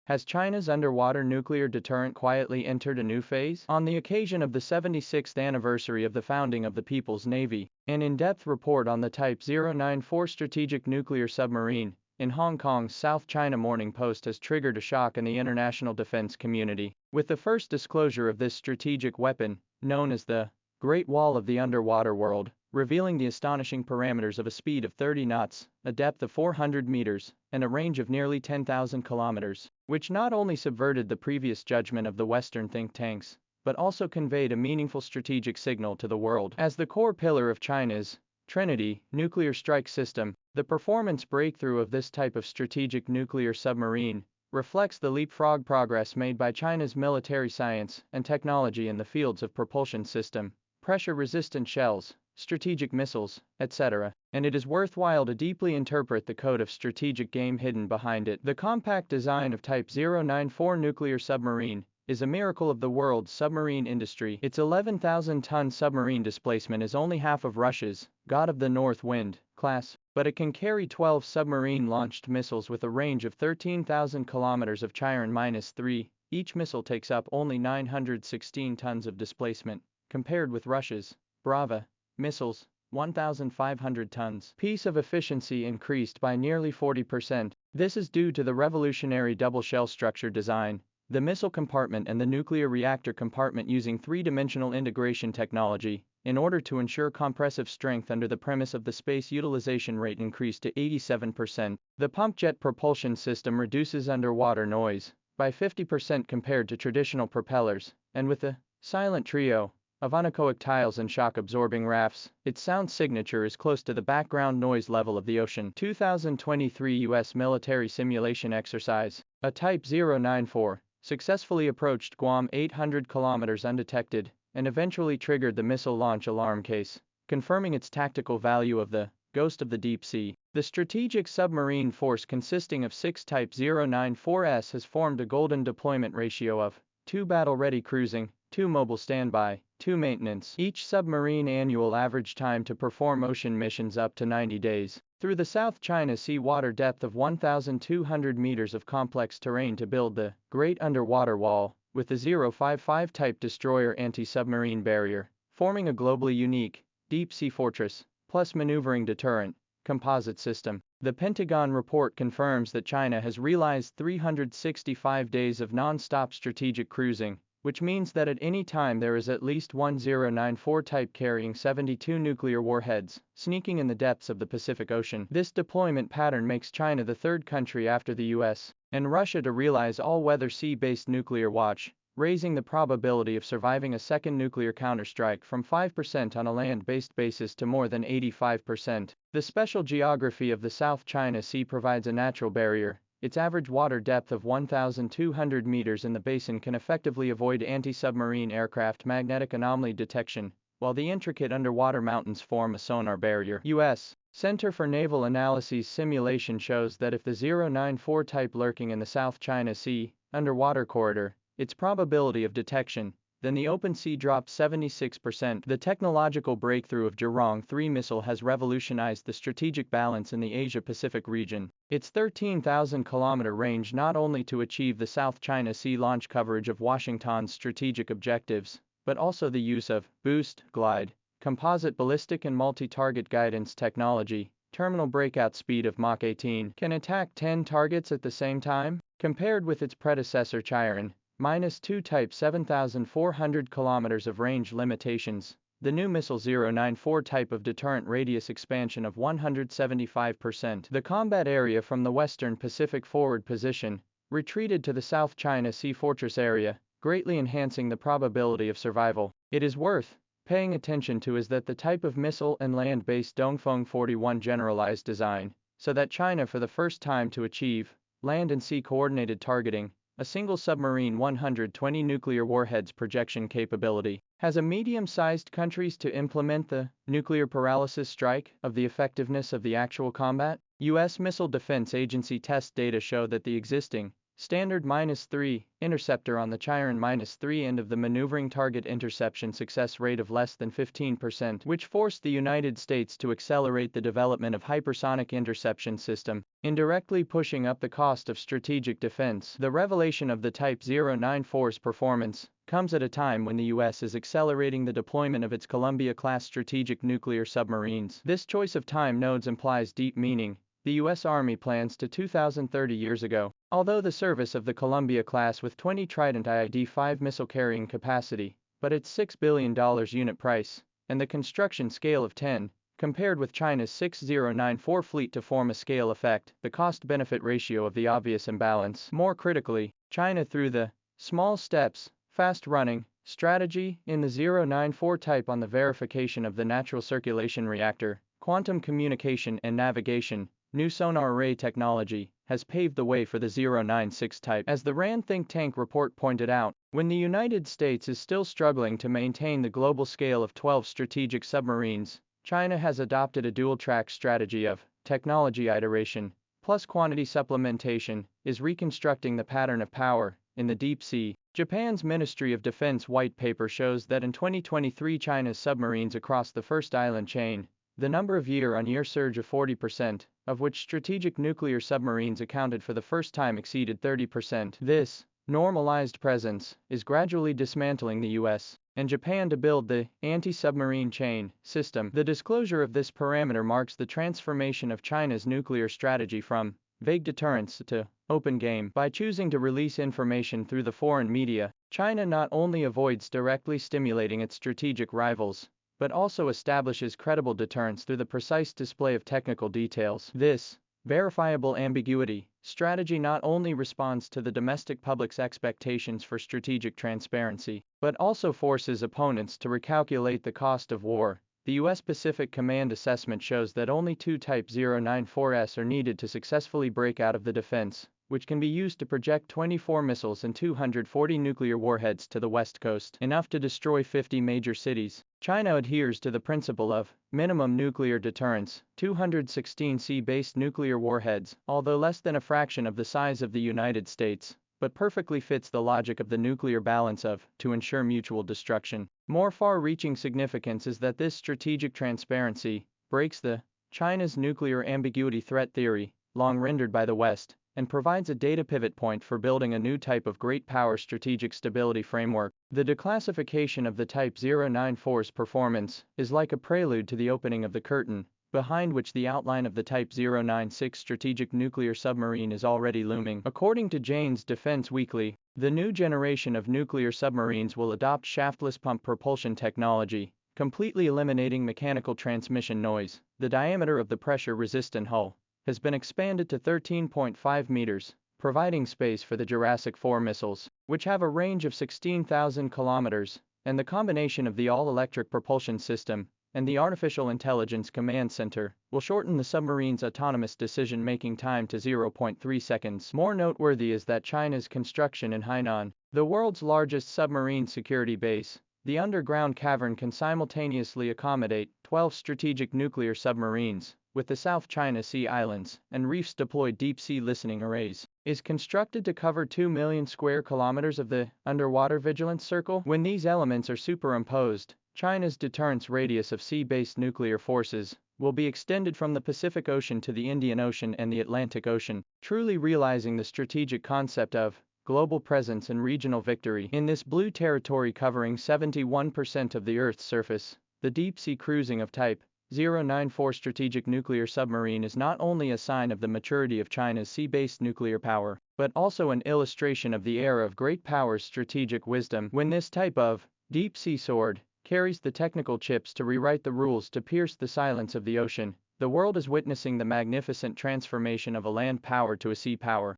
Has China's underwater nuclear deterrent quietly entered a new phase? On the occasion of the 76th anniversary of the founding of the People's Navy, an in-depth report on the Type 094 strategic nuclear submarine in Hong Kong's South China Morning Post has triggered a shock in the international defense community, with the first disclosure of this strategic weapon, known as the Great Wall of the Underwater World, revealing the astonishing parameters of a speed of 30 knots, a depth of 400 meters, and a range of nearly 10,000 kilometers, which not only subverted the previous judgment of the Western think tanks, but also conveyed a meaningful strategic signal to the world. As the core pillar of China's Trinity nuclear strike system, the performance breakthrough of this type of strategic nuclear submarine reflects the leapfrog progress made by China's military science and technology in the fields of propulsion system, pressure-resistant shells, strategic missiles, etc., and it is worthwhile to deeply interpret the code of strategic game hidden behind it. The compact design of Type 094 nuclear submarine is a miracle of the world's submarine industry. Its 11,000-ton submarine displacement is only half of Russia's God of the North Wind class, but it can carry 12 submarine-launched missiles with a range of 13,000 kilometers of Chiron-3. Each missile takes up only 916 tons of displacement, compared with Russia's Brava missiles, 1,500 tons. Piece of efficiency increased by nearly 40%. This is due to the revolutionary double shell structure design, the missile compartment and the nuclear reactor compartment using three-dimensional integration technology, in order to ensure compressive strength under the premise of the space utilization rate increased to 87%. The pump jet propulsion system reduces underwater noise by 50% compared to traditional propellers, and with the silent trio of anechoic tiles and shock-absorbing rafts, its sound signature is close to the background noise level of the ocean. 2023 U.S. military simulation exercise. A Type 094 successfully approached Guam 800 kilometers undetected and eventually triggered the missile launch alarm case, confirming its tactical value of the Ghost of the Deep Sea. The strategic submarine force consisting of 6 Type 094s has formed a golden deployment ratio of 2 battle-ready cruising, 2 mobile standby, 2 maintenance. Each submarine annual average time to perform ocean missions up to 90 days. Through the South China Sea water depth of 1,200 meters of complex terrain to build the Great Underwater Wall, with the 055 type destroyer anti-submarine barrier, forming a globally unique, deep-sea fortress, plus maneuvering deterrent, composite system. The Pentagon report confirms that China has realized 365 days of non-stop strategic cruising, which means that at any time there is at least one 094 type carrying 72 nuclear warheads, sneaking in the depths of the Pacific Ocean. This deployment pattern makes China the third country after the US and Russia to realize all-weather sea-based nuclear watch, raising the probability of surviving a second nuclear counterstrike from 5% on a land-based basis to more than 85%. The special geography of the South China Sea provides a natural barrier. Its average water depth of 1,200 meters in the basin can effectively avoid anti-submarine aircraft magnetic anomaly detection, while the intricate underwater mountains form a sonar barrier. U.S. Center for Naval Analysis simulation shows that if the 094 type lurking in the South China Sea underwater corridor, its probability of detection, then the open sea dropped 76%. The technological breakthrough of Zhurong-3 missile has revolutionized the strategic balance in the Asia-Pacific region. Its 13,000-kilometer range not only to achieve the South China Sea launch coverage of Washington's strategic objectives, but also the use of boost, glide, composite ballistic and multi-target guidance technology, terminal breakout speed of Mach 18, can attack 10 targets at the same time, compared with its predecessor Chiron. -2 type 7,400 kilometers of range limitations. The new missile 094 type of deterrent radius expansion of 175%. The combat area from the Western Pacific forward position retreated to the South China Sea fortress area, greatly enhancing the probability of survival. It is worth paying attention to is that the type of missile and land-based Dongfeng 41 generalized design, so that China for the first time to achieve land and sea coordinated targeting, a single submarine 120 nuclear warheads projection capability, has a medium-sized countries to implement the nuclear paralysis strike of the effectiveness of the actual combat. U.S. Missile Defense Agency test data show that the existing Standard -3, Interceptor on the Chiron -3 end of the maneuvering target interception success rate of less than 15%, which forced the United States to accelerate the development of hypersonic interception system, indirectly pushing up the cost of strategic defense. The revelation of the Type 094's performance comes at a time when the U.S. is accelerating the deployment of its Columbia-class strategic nuclear submarines. This choice of time nodes implies deep meaning. The U.S. Army plans to 2030 years ago. Although the service of the Columbia class with 20 Trident IID-5 missile carrying capacity, but its $6 billion unit price, and the construction scale of 10, compared with China's 6094 fleet to form a scale effect, the cost-benefit ratio of the obvious imbalance. More critically, China through the small steps, fast-running strategy in the 094 type on the verification of the natural circulation reactor, quantum communication and navigation, new sonar array technology, has paved the way for the 096 type. As the RAND think tank report pointed out, when the United States is still struggling to maintain the global scale of 12 strategic submarines, China has adopted a dual-track strategy of technology iteration plus quantity supplementation, is reconstructing the pattern of power in the deep sea. Japan's Ministry of Defense white paper shows that in 2023 China's submarines across the first island chain, the number of year-on-year surge of 40%, of which strategic nuclear submarines accounted for the first time exceeded 30%. This normalized presence is gradually dismantling the US and Japan to build the anti-submarine chain system. The disclosure of this parameter marks the transformation of China's nuclear strategy from vague deterrence to open game. By choosing to release information through the foreign media, China not only avoids directly stimulating its strategic rivals, but also establishes credible deterrence through the precise display of technical details. This verifiable ambiguity strategy not only responds to the domestic public's expectations for strategic transparency, but also forces opponents to recalculate the cost of war. The U.S. Pacific Command assessment shows that only 2 Type 094s are needed to successfully break out of the defense, which can be used to project 24 missiles and 240 nuclear warheads to the west coast, enough to destroy 50 major cities. China adheres to the principle of minimum nuclear deterrence, 216 sea-based nuclear warheads, although less than a fraction of the size of the United States, but perfectly fits the logic of the nuclear balance of, to ensure mutual destruction. More far-reaching significance is that this strategic transparency breaks the China's nuclear ambiguity threat theory, long rendered by the West, and provides a data pivot point for building a new type of great power strategic stability framework. The declassification of the Type 094's performance is like a prelude to the opening of the curtain, behind which the outline of the Type 096 strategic nuclear submarine is already looming. According to Jane's Defense Weekly, the new generation of nuclear submarines will adopt shaftless pump propulsion technology, completely eliminating mechanical transmission noise. The diameter of the pressure-resistant hull has been expanded to 13.5 meters, providing space for the Jurassic 4 missiles, which have a range of 16,000 kilometers, and the combination of the all-electric propulsion system and the Artificial Intelligence Command Center will shorten the submarine's autonomous decision-making time to 0.3 seconds. More noteworthy is that China's construction in Hainan, the world's largest submarine security base, the underground cavern can simultaneously accommodate 12 strategic nuclear submarines, with the South China Sea islands and reefs deployed deep-sea listening arrays, is constructed to cover 2 million square kilometers of the underwater vigilance circle. When these elements are superimposed, China's deterrence radius of sea-based nuclear forces will be extended from the Pacific Ocean to the Indian Ocean and the Atlantic Ocean, truly realizing the strategic concept of global presence and regional victory. In this blue territory covering 71% of the Earth's surface, the deep-sea cruising of Type 094 strategic nuclear submarine is not only a sign of the maturity of China's sea-based nuclear power, but also an illustration of the era of great power's strategic wisdom. When this type of deep-sea sword carries the technical chips to rewrite the rules to pierce the silence of the ocean, the world is witnessing the magnificent transformation of a land power to a sea power.